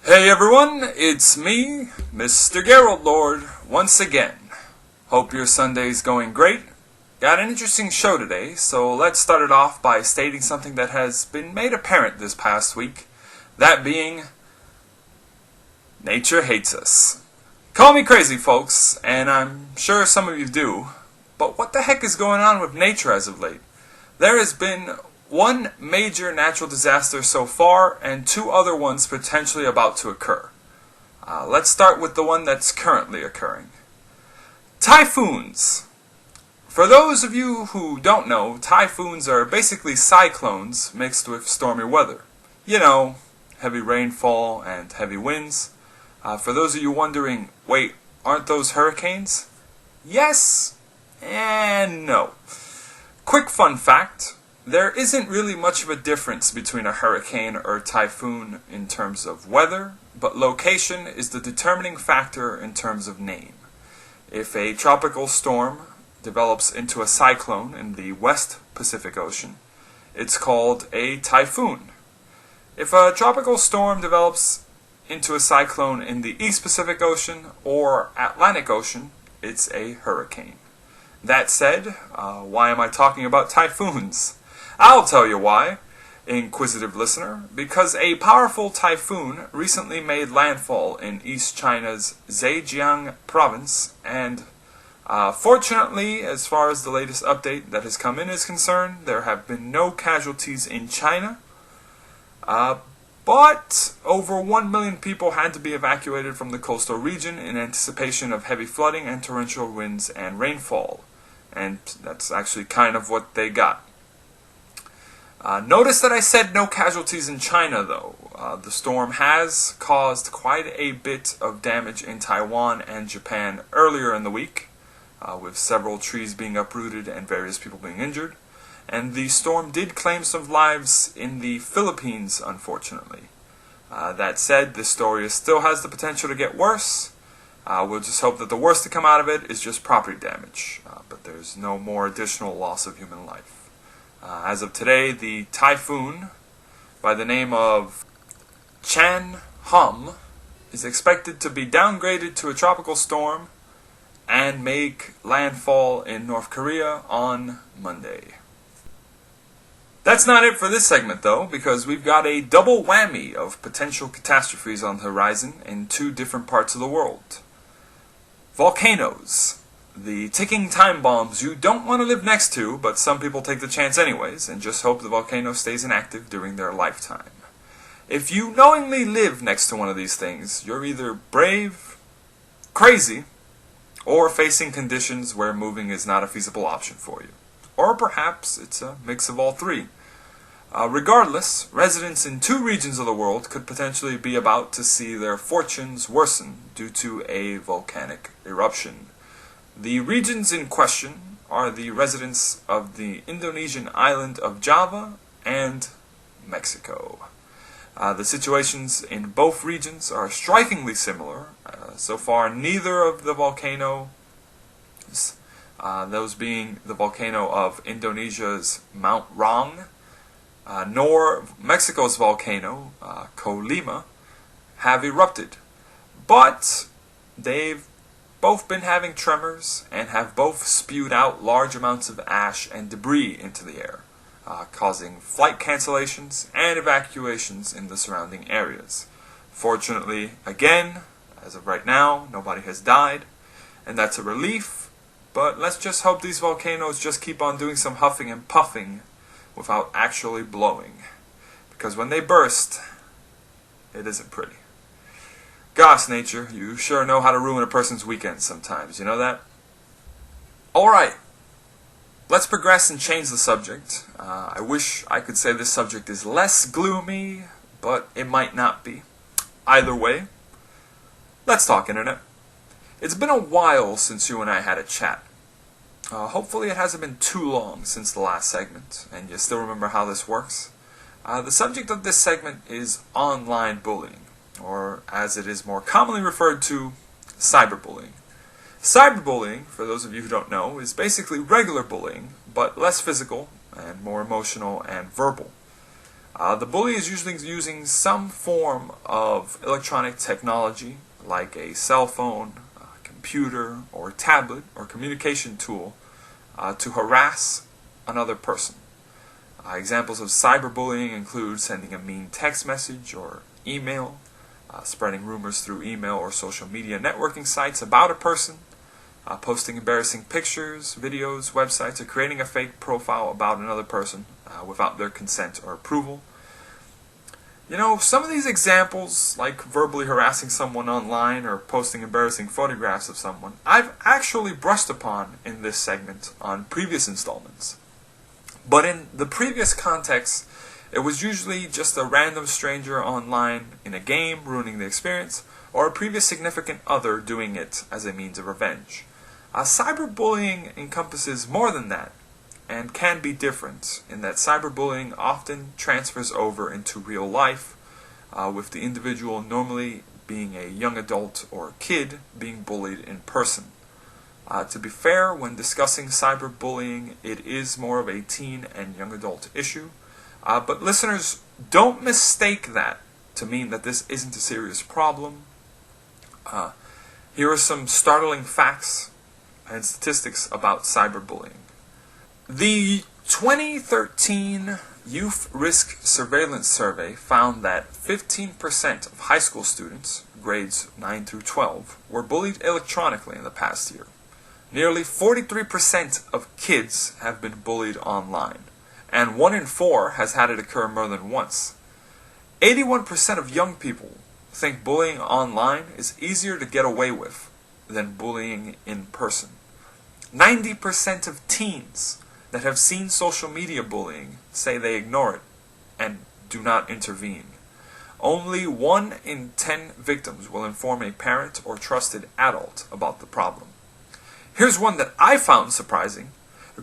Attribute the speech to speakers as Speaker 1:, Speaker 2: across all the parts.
Speaker 1: Hey everyone, it's me, Mr. Gerald Lord, once again. Hope your Sunday's going great. Got an interesting show today, so let's start it off by stating something that has been made apparent this past week. That being, nature hates us. Call me crazy, folks, and I'm sure some of you do, but what the heck is going on with nature as of late? There has been one major natural disaster so far, and two other ones potentially about to occur. Let's start with the one that's currently occurring. Typhoons. For those of you who don't know, typhoons are basically cyclones mixed with stormy weather. You know, heavy rainfall and heavy winds. For those of you wondering, wait, aren't those hurricanes? Yes and no. Quick fun fact. There isn't really much of a difference between a hurricane or a typhoon in terms of weather, but location is the determining factor in terms of name. If a tropical storm develops into a cyclone in the West Pacific Ocean, it's called a typhoon. If a tropical storm develops into a cyclone in the East Pacific Ocean or Atlantic Ocean, it's a hurricane. That said, why am I talking about typhoons? I'll tell you why, inquisitive listener, because a powerful typhoon recently made landfall in East China's Zhejiang province, and fortunately, as far as the latest update that has come in is concerned, there have been no casualties in China, but over 1 million people had to be evacuated from the coastal region in anticipation of heavy flooding and torrential winds and rainfall, and that's actually kind of what they got. Notice that I said no casualties in China, though. The storm has caused quite a bit of damage in Taiwan and Japan earlier in the week, with several trees being uprooted and various people being injured. And the storm did claim some lives in the Philippines, unfortunately. That said, this story still has the potential to get worse. We'll just hope that the worst to come out of it is just property damage, but there's no more additional loss of human life. As of today, the typhoon, by the name of Chan Hum, is expected to be downgraded to a tropical storm and make landfall in North Korea on Monday. That's not it for this segment, though, because we've got a double whammy of potential catastrophes on the horizon in two different parts of the world. Volcanoes. The ticking time bombs you don't want to live next to, but some people take the chance anyways, and just hope the volcano stays inactive during their lifetime. If you knowingly live next to one of these things, you're either brave, crazy, or facing conditions where moving is not a feasible option for you. Or perhaps it's a mix of all three. Regardless, residents in two regions of the world could potentially be about to see their fortunes worsen due to a volcanic eruption. The regions in question are the residents of the Indonesian island of Java and Mexico. The situations in both regions are strikingly similar. So far, neither of the volcanoes, those being the volcano of Indonesia's Mount Rang, nor Mexico's volcano, Colima, have erupted. But they've both been having tremors and have both spewed out large amounts of ash and debris into the air, causing flight cancellations and evacuations in the surrounding areas. Fortunately, again, as of right now, nobody has died, and that's a relief, but let's just hope these volcanoes just keep on doing some huffing and puffing without actually blowing, because when they burst, it isn't pretty. Gosh, nature, you sure know how to ruin a person's weekend sometimes, you know that? Alright, let's progress and change the subject. I wish I could say this subject is less gloomy, but it might not be. Either way, let's talk internet. It's been a while since you and I had a chat. Hopefully it hasn't been too long since the last segment, and you still remember how this works. The subject of this segment is online bullying, or as it is more commonly referred to, cyberbullying. Cyberbullying, for those of you who don't know, is basically regular bullying, but less physical and more emotional and verbal. The bully is usually using some form of electronic technology, like a cell phone, a computer, or tablet, or communication tool, to harass another person. Examples of cyberbullying include sending a mean text message or email, spreading rumors through email or social media networking sites about a person, posting embarrassing pictures, videos, websites, or creating a fake profile about another person without their consent or approval. You know, some of these examples, like verbally harassing someone online or posting embarrassing photographs of someone, I've actually brushed upon in this segment on previous installments. But in the previous context, it was usually just a random stranger online in a game ruining the experience, or a previous significant other doing it as a means of revenge. Cyberbullying encompasses more than that, and can be different in that cyberbullying often transfers over into real life, with the individual normally being a young adult or kid being bullied in person. To be fair, when discussing cyberbullying, it is more of a teen and young adult issue. But listeners, don't mistake that to mean that this isn't a serious problem. Here are some startling facts and statistics about cyberbullying. The 2013 Youth Risk Surveillance Survey found that 15% of high school students, grades 9 through 12, were bullied electronically in the past year. Nearly 43% of kids have been bullied online, and 1 in 4 has had it occur more than once. 81% of young people think bullying online is easier to get away with than bullying in person. 90% of teens that have seen social media bullying say they ignore it and do not intervene. Only 1 in 10 victims will inform a parent or trusted adult about the problem. Here's one that I found surprising.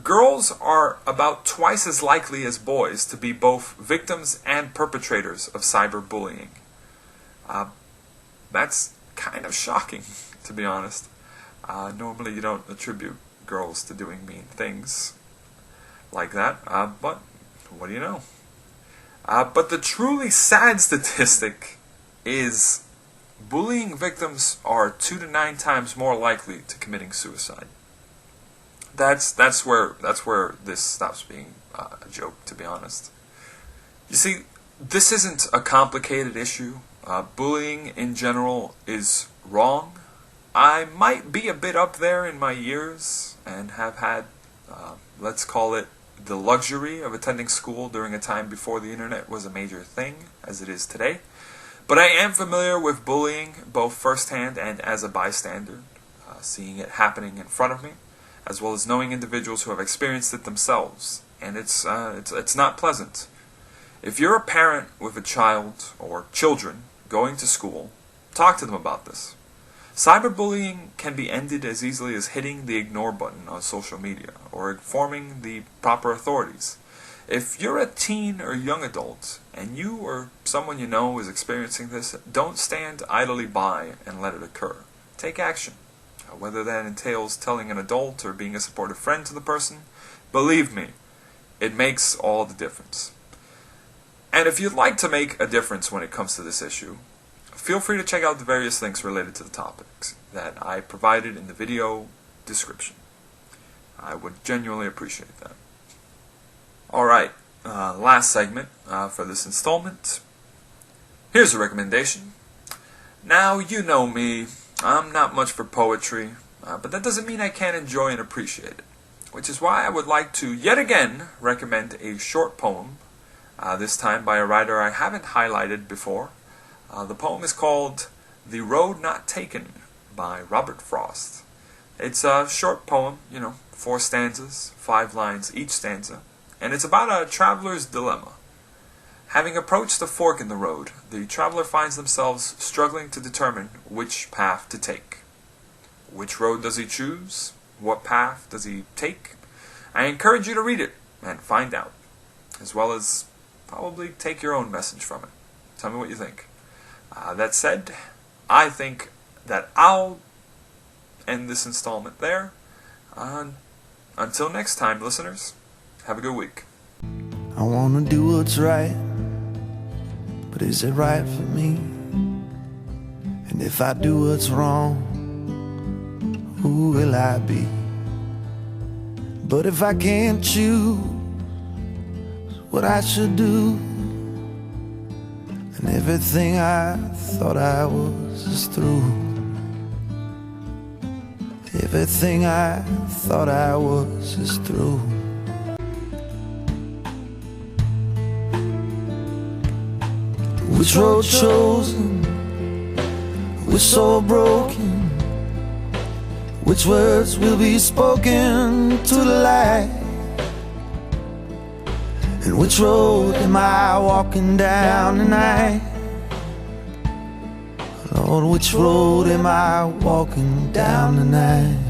Speaker 1: Girls are about twice as likely as boys to be both victims and perpetrators of cyberbullying. That's kind of shocking, to be honest. Normally you don't attribute girls to doing mean things like that, but what do you know? But the truly sad statistic is bullying victims are 2 to 9 times more likely to committing suicide. That's where this stops being a joke, to be honest. You see, this isn't a complicated issue. Bullying in general is wrong. I might be a bit up there in my years and have had, let's call it, the luxury of attending school during a time before the internet was a major thing, as it is today. But I am familiar with bullying, both firsthand and as a bystander, seeing it happening in front of me, as well as knowing individuals who have experienced it themselves. And it's not pleasant. If you're a parent with a child or children going to school, talk to them about this. Cyberbullying can be ended as easily as hitting the ignore button on social media or informing the proper authorities. If you're a teen or young adult and you or someone you know is experiencing this, don't stand idly by and let it occur. Take action. Whether that entails telling an adult or being a supportive friend to the person, believe me, it makes all the difference. And if you'd like to make a difference when it comes to this issue, feel free to check out the various links related to the topics that I provided in the video description. I would genuinely appreciate that. Alright, last segment for this installment. Here's a recommendation. Now, you know me, I'm not much for poetry, but that doesn't mean I can't enjoy and appreciate it. Which is why I would like to yet again recommend a short poem, this time by a writer I haven't highlighted before. The poem is called The Road Not Taken by Robert Frost. It's a short poem, 4 stanzas, 5 lines each stanza, and it's about a traveler's dilemma. Having approached a fork in the road, the traveler finds themselves struggling to determine which path to take. Which road does he choose? What path does he take? I encourage you to read it and find out, as well as probably take your own message from it. Tell me what you think. That said, I think that I'll end this installment there. Until next time, listeners, have a good week.
Speaker 2: I wanna do what's right but is it right for me? And if I do what's wrong, who will I be? But if I can't choose what I should do, and everything I thought I was is through. Everything I thought I was is through. Which road chosen? Which soul broken? Which words will be spoken to the light? And which road am I walking down tonight? Lord, which road am I walking down tonight?